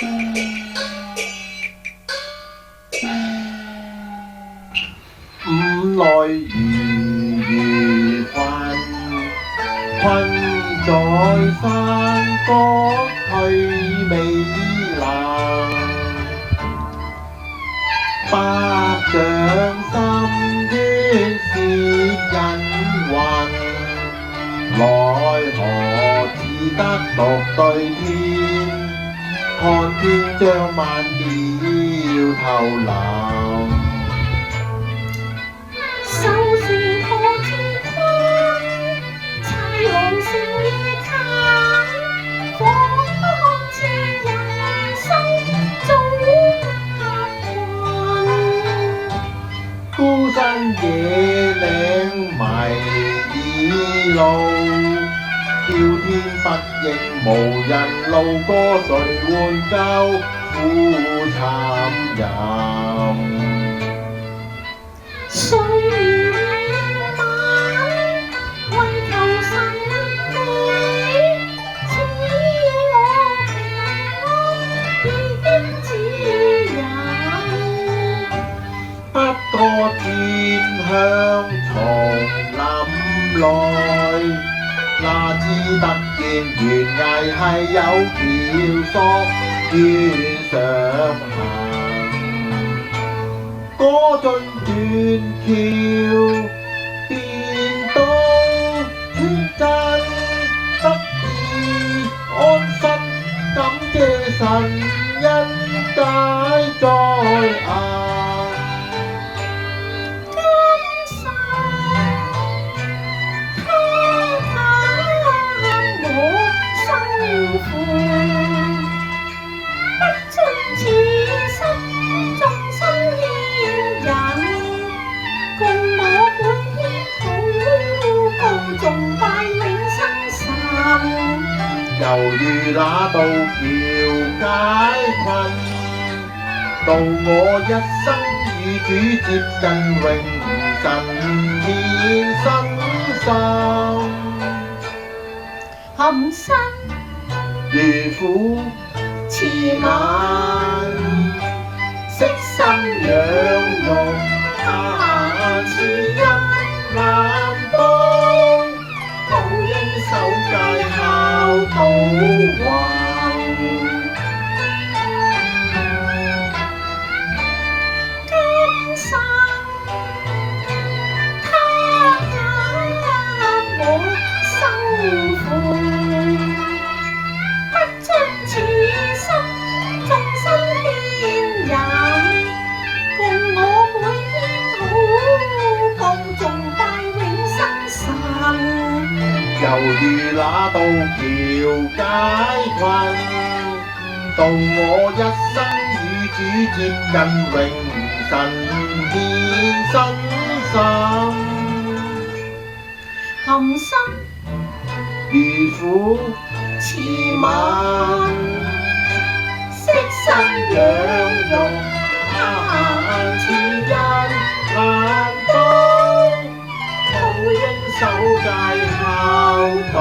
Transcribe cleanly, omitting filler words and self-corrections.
五內如困，困在山谷去未能。百丈深淵涉人魂，奈何只得獨對天？看天將晚掉頭臨。手船何處困？豺狼成夜近，彷彿似人生中厄運。孤身野嶺迷路，叫天不應，無人路過，誰援救苦慘吟？歲月靈敏，為求神理，賜我平安而指引。不過天香叢林內，哪知得見懸崖係有橋索願上行。歌盡斷橋，便到村鎮，得以安身，感謝神恩解災厄。猶如那渡橋解困，渡我一生與主接近永神面身心。含辛如虎似馬，悉心養育，下次因難報，報應守戒孝道弘。今生他也我生父，不將此生終身牽引，共我每天禱告崇拜永生神。猶如那渡橋解困，渡我一生與主接近永神面身心。含辛如虎似馬，悉心養育，下次因難報，報應守戒孝道。